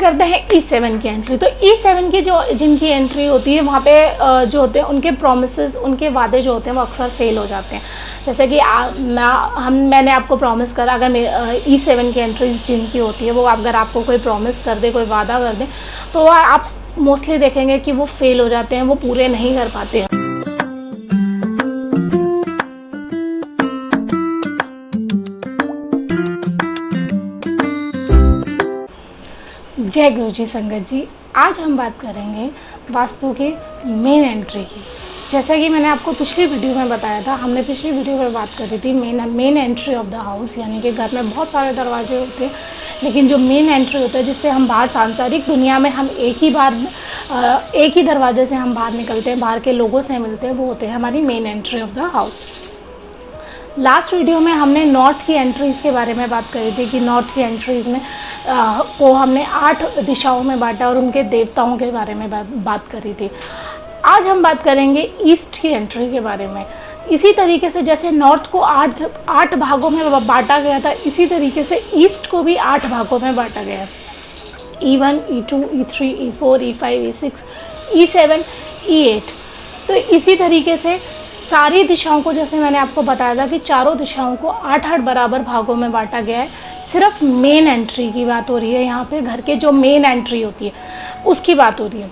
करते हैं E7 की एंट्री। तो E7 की जो जिनकी एंट्री होती है वहाँ पे जो होते हैं उनके प्रॉमिसेस, उनके वादे जो होते हैं वो अक्सर फेल हो जाते हैं। जैसे कि मैंने आपको प्रॉमिस करा, अगर E7 की एंट्रीज जिनकी होती है वो अगर आपको कोई प्रॉमिस कर दे, कोई वादा कर दे, तो आप मोस्टली देखेंगे कि वो फेल हो जाते हैं, वो पूरे नहीं कर पाते हैं। जय गुरु जी संगत जी, आज हम बात करेंगे वास्तु के मेन एंट्री की। जैसा कि मैंने आपको पिछली वीडियो में बताया था, हमने पिछली वीडियो में बात करी थी main entry of the house, यानी कि घर में बहुत सारे दरवाजे होते हैं, लेकिन जो मेन एंट्री होता है जिससे हम बाहर सांसारिक दुनिया में हम एक ही दरवाजे से हम बाहर निकलते हैं, बाहर के लोगों से मिलते हैं, वो होते हैं हमारी main entry of the house. Last video में हमने नॉर्थ की एंट्रीज़ के बारे में बात करी थी कि नॉर्थ की एंट्रीज़ में को हमने 8 दिशाओं में बांटा और उनके देवताओं के बारे में बात करी थी। आज हम बात करेंगे ईस्ट की एंट्री के बारे में। इसी तरीके से जैसे नॉर्थ को 8 भागों में बांटा गया था, इसी तरीके से ईस्ट को भी 8 भागों में बांटा गया है। E1, E2, E3, E4, E5, E6, E7, E8। तो इसी तरीके से सारी दिशाओं को, जैसे मैंने आपको बताया था कि चारों दिशाओं को 8-8 बराबर भागों में बांटा गया है। सिर्फ मेन एंट्री की बात हो रही है यहाँ पे, घर के जो मेन एंट्री होती है उसकी बात हो रही है।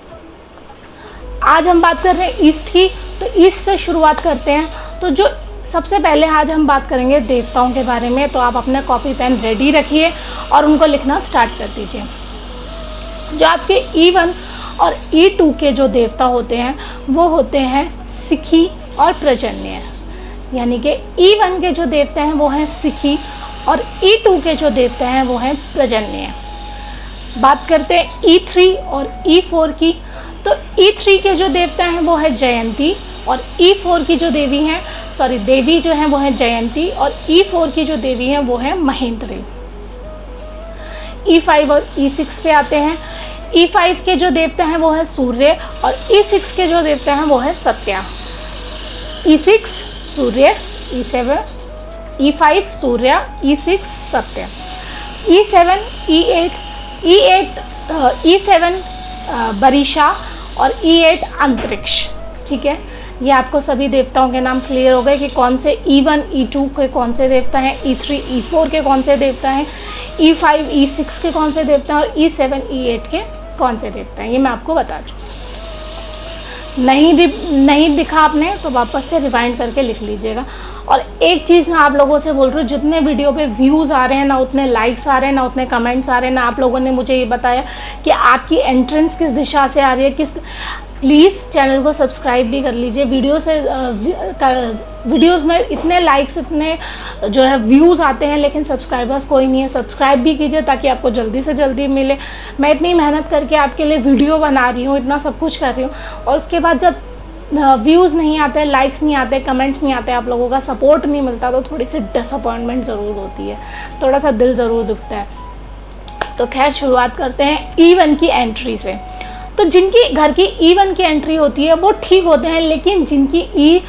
आज हम बात कर रहे हैं ईस्ट की, तो ईस्ट से शुरुआत करते हैं। तो जो सबसे पहले आज हम बात करेंगे देवताओं के बारे में, तो आप अपना कॉपी पेन रेडी रखिए और उनको लिखना स्टार्ट कर दीजिए। जो आपके E1 और E2 के जो देवता होते हैं वो होते हैं सिखी और प्रजन्य, यानी कि E1 के जो देवता हैं वो हैं सिखी और E2 के जो देवता हैं वो हैं प्रजन्य। बात करते हैं E3 और E4 की, तो E3 के जो देवता हैं वो है जयंती और E4 की जो देवी जो हैं वो है जयंती और E4 की जो देवी हैं वो है महेंद्री। E5 और E6 पे आते हैं। E5 के जो देवता हैं वो है सूर्य और E6 के जो देवता हैं वो है सत्या। E6 सूर्य, E7 E5 सूर्य, E6 सत्य। E7 E8 E7 बरिशा और E8 अंतरिक्ष। ठीक है, ये आपको सभी देवताओं के नाम क्लियर हो गए कि कौन से E1 E2 के कौन से देवता हैं, E3 E4 के कौन से देवता हैं, E5 E6 के कौन से देवता हैं और E7 E8 के कौन से देवता हैं। ये मैं आपको बता दूँ। नहीं दिखा आपने तो वापस से रिवाइंड करके लिख लीजिएगा। और एक चीज़ मैं आप लोगों से बोल रही हूँ, जितने वीडियो पे व्यूज़ आ रहे हैं ना उतने लाइक्स आ रहे हैं, ना उतने कमेंट्स आ रहे हैं, ना आप लोगों ने मुझे ये बताया कि आपकी एंट्रेंस किस दिशा से आ रही है। प्लीज़ चैनल को सब्सक्राइब भी कर लीजिए। वीडियोस में इतने लाइक्स, इतने जो है व्यूज़ आते हैं, लेकिन सब्सक्राइबर्स कोई नहीं है। सब्सक्राइब भी कीजिए ताकि आपको जल्दी से जल्दी मिले। मैं इतनी मेहनत करके आपके लिए वीडियो बना रही हूँ, इतना सब कुछ कर रही हूँ, और उसके बाद जब व्यूज़ नहीं आते, लाइक्स नहीं आते, कमेंट्स नहीं आते, आप लोगों का सपोर्ट नहीं मिलता, तो थोड़ी सी डिसअपॉइंटमेंट ज़रूर होती है, थोड़ा सा दिल ज़रूर दुखता है। तो खैर, शुरुआत करते हैं E1 की एंट्री से। तो जिनकी घर की E1 की एंट्री होती है वो ठीक होते हैं, लेकिन जिनकी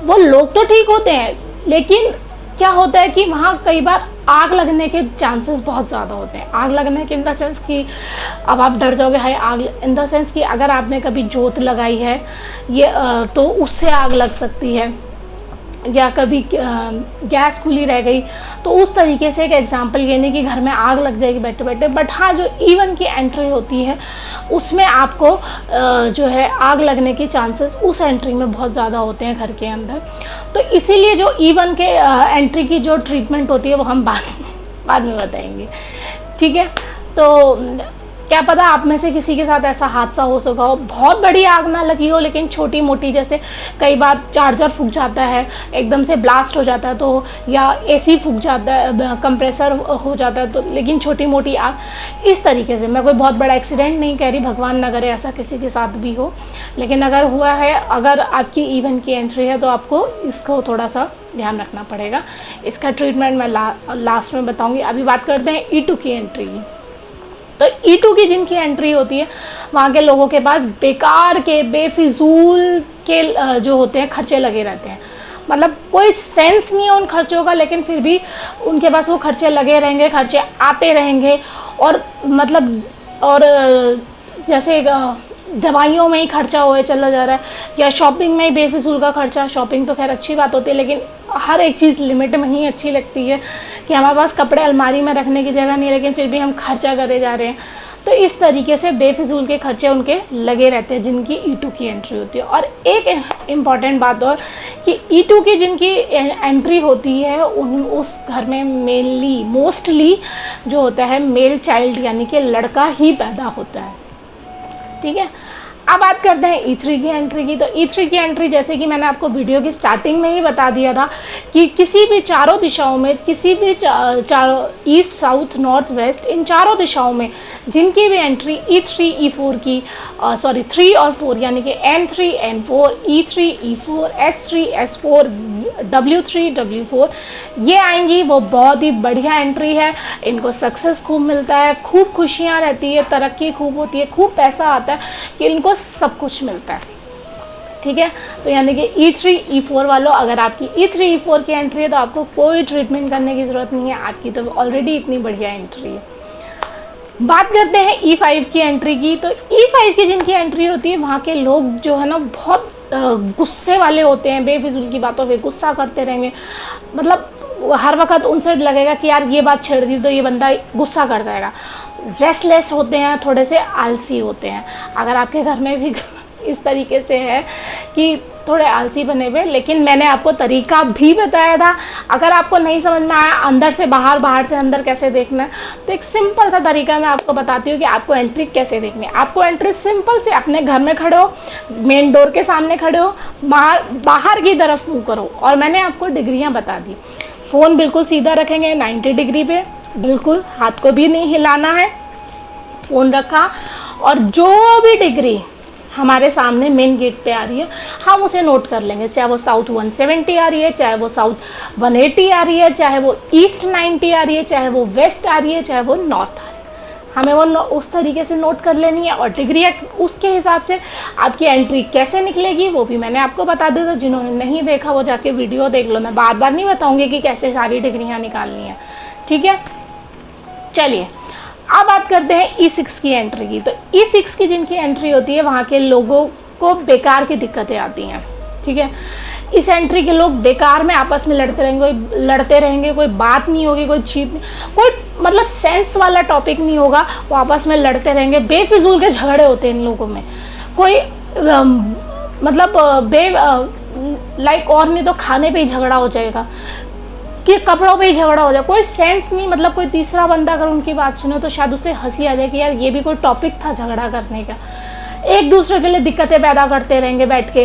वो लोग तो ठीक होते हैं, लेकिन क्या होता है कि वहाँ कई बार आग लगने के चांसेस बहुत ज़्यादा होते हैं। आग लगने के इन द सेंस कि अब आप डर जाओगे, हाय आग, इन द सेंस कि अगर आपने कभी जोत लगाई है ये तो उससे आग लग सकती है, या कभी गैस खुली रह गई, तो उस तरीके से एक एग्जांपल ये नहीं कि घर में आग लग जाएगी बैठे बैठे। बट हाँ, जो E1 की एंट्री होती है उसमें आपको जो है आग लगने के चांसेस उस एंट्री में बहुत ज़्यादा होते हैं घर के अंदर। तो इसीलिए जो E1 के एंट्री की जो ट्रीटमेंट होती है वो हम बाद में बताएंगे। ठीक है, तो क्या पता आप में से किसी के साथ ऐसा हादसा हो सका हो, बहुत बड़ी आग ना लगी हो, लेकिन छोटी मोटी, जैसे कई बार चार्जर फूक जाता है, एकदम से ब्लास्ट हो जाता है, तो या AC फूक जाता है, कंप्रेसर हो जाता है, तो लेकिन छोटी मोटी आग, इस तरीके से। मैं कोई बहुत बड़ा एक्सीडेंट नहीं कह रही, भगवान न करे ऐसा किसी के साथ भी हो, लेकिन अगर हुआ है, अगर आपकी E1 की एंट्री है तो आपको इसको थोड़ा सा ध्यान रखना पड़ेगा। इसका ट्रीटमेंट मैं लास्ट में बताऊँगी। अभी बात करते हैं E2 की एंट्री की। तो E2 की जिनकी एंट्री होती है वहाँ के लोगों के पास बेकार के, बेफिजूल के जो होते हैं खर्चे लगे रहते हैं। मतलब कोई सेंस नहीं है उन खर्चों का, लेकिन फिर भी उनके पास वो खर्चे लगे रहेंगे, खर्चे आते रहेंगे, और मतलब और जैसे दवाइयों में ही खर्चा हुए चला जा रहा है, या शॉपिंग में ही बेफिजूल का खर्चा। शॉपिंग तो खैर अच्छी बात होती है, लेकिन हर एक चीज़ लिमिट में ही अच्छी लगती है, कि हमारे पास कपड़े अलमारी में रखने की जगह नहीं, लेकिन फिर भी हम खर्चा करे जा रहे हैं। तो इस तरीके से बेफिजूल के खर्चे उनके लगे रहते हैं जिनकी E2 की एंट्री होती है। और एक इम्पॉर्टेंट बात और कि E2 की जिनकी एंट्री होती है उस घर में मेनली मोस्टली जो होता है मेल चाइल्ड, यानी कि लड़का ही पैदा होता है। ठीक है, अब बात करते हैं E3 की एंट्री की। तो E3 की एंट्री, जैसे कि मैंने आपको वीडियो की स्टार्टिंग में ही बता दिया था, कि किसी भी चारों दिशाओं में, किसी भी चारों ईस्ट साउथ नॉर्थ वेस्ट, इन चारों दिशाओं में जिनकी भी एंट्री E3 E4 की 3 और 4 यानी कि N3 N4 E3 E4 S3 S4 W3 W4 ये आएंगी, वो बहुत ही बढ़िया एंट्री है। इनको सक्सेस खूब मिलता है, खूब खुशियाँ रहती है, तरक्की खूब होती है, खूब पैसा आता है, कि इनको सब कुछ मिलता है। ठीक है, तो यानी कि E3 E4 वालों, अगर आपकी E3 E4 की एंट्री है तो आपको कोई ट्रीटमेंट करने की ज़रूरत नहीं है, आपकी तो ऑलरेडी इतनी बढ़िया एंट्री है। बात करते हैं E5 की एंट्री की। तो E5 की जिनकी एंट्री होती है, वहाँ के लोग जो है ना बहुत गुस्से वाले होते हैं, बेफिजूल की बातों पे गुस्सा करते रहेंगे। मतलब हर वक्त उनसे लगेगा कि यार ये बात छेड़ दी तो ये बंदा गुस्सा कर जाएगा। रेस्टलेस होते हैं, थोड़े से आलसी होते हैं। अगर आपके घर में भी इस तरीके से है कि थोड़े आलसी बने हुए, लेकिन मैंने आपको तरीका भी बताया था। अगर आपको नहीं समझ में आया अंदर से बाहर, बाहर से अंदर कैसे देखना है, तो एक सिंपल सा तरीका मैं आपको बताती हूँ कि आपको एंट्री कैसे देखनी है। आपको एंट्री सिंपल से, अपने घर में खड़े हो, मेन डोर के सामने खड़े हो, बाहर की तरफ मुँह करो, और मैंने आपको डिग्रियाँ बता दी। फ़ोन बिल्कुल सीधा रखेंगे 90 डिग्री पे, बिल्कुल हाथ को भी नहीं हिलाना है, फ़ोन रखा, और जो भी डिग्री हमारे सामने मेन गेट पे आ रही है हम उसे नोट कर लेंगे। चाहे वो साउथ 170 आ रही है, चाहे वो साउथ 180 आ रही है, चाहे वो ईस्ट 90 आ रही है, चाहे वो वेस्ट आ रही है, चाहे वो नॉर्थ आ रही है, हमें वो उस तरीके से नोट कर लेनी है। और डिग्री उसके हिसाब से आपकी एंट्री कैसे निकलेगी वो भी मैंने आपको बता दिया था। जिन्होंने नहीं देखा वो जाके वीडियो देख लो, मैं बार बार नहीं बताऊँगी कि कैसे सारी डिग्रियाँ निकालनी है। ठीक है, चलिए अब बात करते हैं E6 की एंट्री की। तो E6 की जिनकी एंट्री होती है, वहाँ के लोगों को बेकार की दिक्कतें आती हैं। ठीक है, इस एंट्री के लोग बेकार में आपस में लड़ते रहेंगे, कोई बात नहीं होगी, कोई चीज नहीं, कोई मतलब सेंस वाला टॉपिक नहीं होगा, वो आपस में लड़ते रहेंगे। बेफिजूल के झगड़े होते हैं इन लोगों में, कोई लाइक और नहीं तो खाने पे ही झगड़ा हो जाएगा, कि कपड़ों पे ही झगड़ा हो जाए, कोई सेंस नहीं। मतलब कोई तीसरा बंदा अगर उनकी बात सुने तो शायद उसे हंसी आ जाए कि यार ये भी कोई टॉपिक था झगड़ा करने का। एक दूसरे के लिए दिक्कतें पैदा करते रहेंगे बैठ के,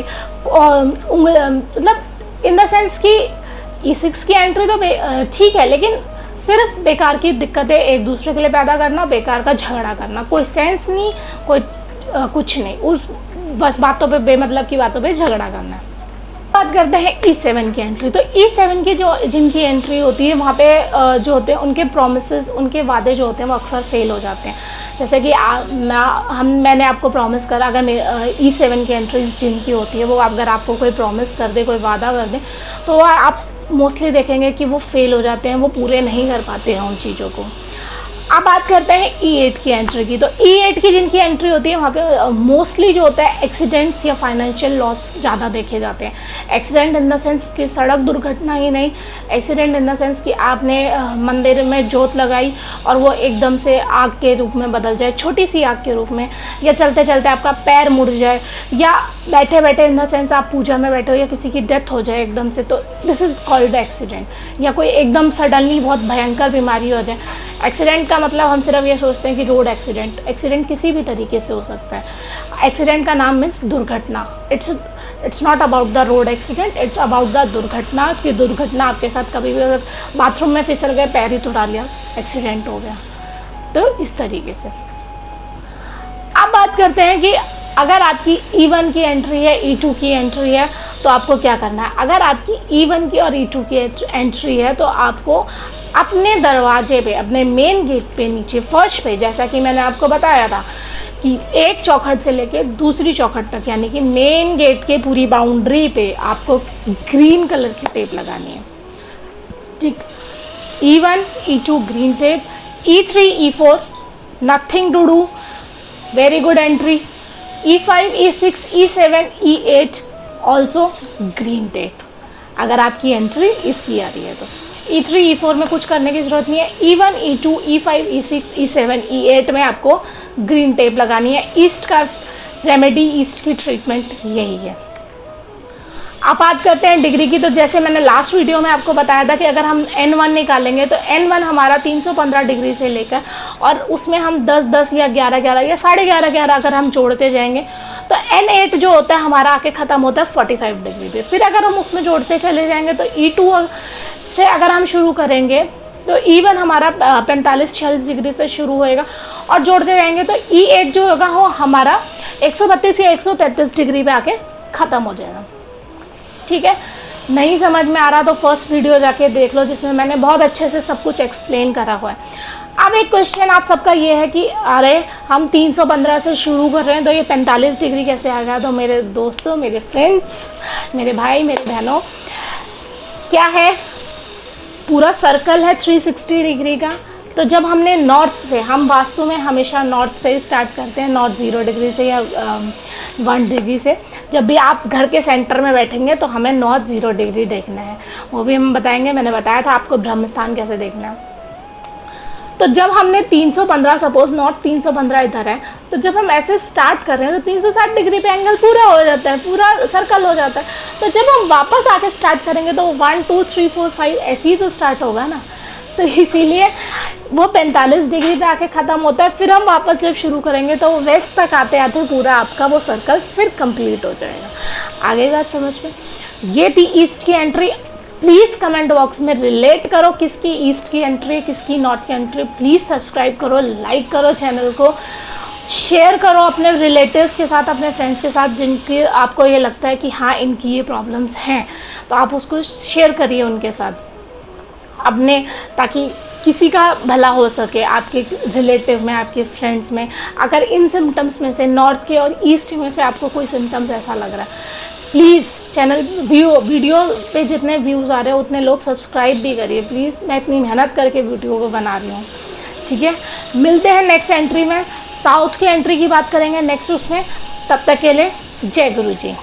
मतलब इन द सेंस कि E6 की एंट्री तो ठीक है, लेकिन सिर्फ बेकार की दिक्कतें एक दूसरे के लिए पैदा करना, बेकार का झगड़ा करना, कोई सेंस नहीं, कोई कुछ नहीं, उस बस बातों पे, बेमतलब की बातों पे झगड़ा करना है। बात करते हैं E7 की एंट्री। तो E7 की जो जिनकी एंट्री होती है, वहाँ पे जो होते हैं उनके प्रॉमिसेस, उनके वादे जो होते हैं वो अक्सर फेल हो जाते हैं। जैसे कि मैंने आपको प्रॉमिस करा, अगर E7 की एंट्रीज जिनकी होती है, वो अगर आपको कोई प्रॉमिस कर दे, कोई वादा कर दे, तो आप मोस्टली देखेंगे कि वो फेल हो जाते हैं, वो पूरे नहीं कर पाते हैं उन चीज़ों को। अब बात करते हैं E8 की एंट्री की। तो E8 की जिनकी एंट्री होती है, वहाँ पे मोस्टली जो होता है एक्सीडेंट्स या फाइनेंशियल लॉस ज़्यादा देखे जाते हैं। एक्सीडेंट इन द सेंस कि सड़क दुर्घटना ही नहीं, एक्सीडेंट इन द सेंस कि आपने मंदिर में जोत लगाई और वो एकदम से आग के रूप में बदल जाए, छोटी सी आग के रूप में, या चलते चलते आपका पैर मुड़ जाए, या बैठे बैठे इन द सेंस आप पूजा में बैठे हो या किसी की डेथ हो जाए एकदम से, तो दिस इज़ कॉल्ड एक्सीडेंट। या कोई एकदम सडनली बहुत भयंकर बीमारी हो जाए। एक्सीडेंट का मतलब हम सिर्फ ये सोचते हैं कि रोड एक्सीडेंट, एक्सीडेंट किसी भी तरीके से हो सकता है। एक्सीडेंट का नाम मीन्स दुर्घटना। It's not about the road accident, it's about the दुर्घटना। कि दुर्घटना आपके साथ कभी भी, अगर बाथरूम में फिसल गए, पैर ही तुड़ा लिया, एक्सीडेंट हो गया। तो इस तरीके से अब बात करते हैं कि अगर आपकी E1 की एंट्री है, E2 की एंट्री है, तो आपको क्या करना है। अगर आपकी E1 की और E2 की एंट्री है, तो आपको अपने दरवाजे पे, अपने मेन गेट पे, नीचे फर्श पे, जैसा कि मैंने आपको बताया था कि एक चौखट से लेके दूसरी चौखट तक, यानी कि मेन गेट के पूरी बाउंड्री पे आपको ग्रीन कलर की टेप लगानी है। ठीक, E1 E2 green tape, E3 E4 nothing to do, very good entry. E5, E6, E7, E8 also green tape, अगर आपकी एंट्री इसकी आ रही है तो। E3, E4 में कुछ करने की जरूरत नहीं है। E1, E2, E5, E6, E7, E8 में आपको ग्रीन टेप लगानी है। ईस्ट का रेमेडी, ईस्ट की ट्रीटमेंट यही है। अब बात करते हैं डिग्री की। तो जैसे मैंने लास्ट वीडियो में आपको बताया था कि अगर हम N1 निकालेंगे तो N1 हमारा 315 डिग्री से लेकर, और उसमें हम 10-10 या 11-11 या 11.5 अगर हम जोड़ते जाएंगे तो N8 जो होता है हमारा आके ख़त्म होता है 45 डिग्री पे। फिर अगर हम उसमें जोड़ते चले जाएंगे तो E2 से अगर हम शुरू करेंगे तो E1 हमारा 45-46 डिग्री से शुरू होएगा, और जोड़ते जाएंगे तो E8 जो होगा वो हमारा 132 या 133 डिग्री पे आके ख़त्म हो जाएगा। ठीक है, नहीं समझ में आ रहा तो फर्स्ट वीडियो जाके देख लो, जिसमें मैंने बहुत अच्छे से सब कुछ एक्सप्लेन करा हुआ है। अब एक क्वेश्चन आप सबका ये है कि अरे हम 315 से शुरू कर रहे हैं तो ये 45 डिग्री कैसे आ गया। तो मेरे दोस्तों, मेरे फ्रेंड्स, मेरे भाई, मेरे बहनों, क्या है, पूरा सर्कल है 360 डिग्री का। तो जब हमने नॉर्थ से, हम वास्तु में हमेशा नॉर्थ से स्टार्ट करते हैं, नॉर्थ 0 डिग्री से या 1 डिग्री से। जब भी आप घर के सेंटर में बैठेंगे तो हमें नॉर्थ 0 डिग्री देखना है, वो भी हम बताएंगे। मैंने बताया था आपको ब्रह्म स्थान कैसे देखना है। तो जब हमने 315, सपोज नॉर्थ 315 इधर है, तो जब हम ऐसे स्टार्ट कर रहे हैं तो 360 डिग्री पे एंगल पूरा हो जाता है, पूरा सर्कल हो जाता है। तो जब हम वापस आके स्टार्ट करेंगे तो 1 2 3 4 5 ऐसे ही तो स्टार्ट होगा ना। तो इसीलिए वो 45 डिग्री पे आके ख़त्म होता है। फिर हम वापस जब शुरू करेंगे तो वेस्ट तक आते आते पूरा आपका वो सर्कल फिर कंप्लीट हो जाएगा। आगे बात समझ में? ये थी ईस्ट की एंट्री। प्लीज़ कमेंट बॉक्स में रिलेट करो किसकी ईस्ट की एंट्री, किसकी नॉर्थ की एंट्री। प्लीज़ सब्सक्राइब करो, लाइक करो चैनल को, शेयर करो अपने रिलेटिव्स के साथ, अपने फ्रेंड्स के साथ जिनके आपको ये लगता है कि हाँ इनकी ये प्रॉब्लम्स हैं, तो आप उसको शेयर करिए उनके साथ अपने, ताकि किसी का भला हो सके आपके रिलेटिव में, आपके फ्रेंड्स में। अगर इन सिम्टम्स में से, नॉर्थ के और ईस्ट में से आपको कोई सिम्टम्स ऐसा लग रहा है, प्लीज़ चैनल वीडियो पे जितने व्यूज़ आ रहे हैं उतने लोग सब्सक्राइब भी करिए प्लीज़। मैं इतनी मेहनत करके वीडियो को बना रही हूँ। ठीक है, मिलते हैं नेक्स्ट एंट्री में। साउथ की एंट्री की बात करेंगे नेक्स्ट उसमें। तब तक के लिए जय गुरु जी।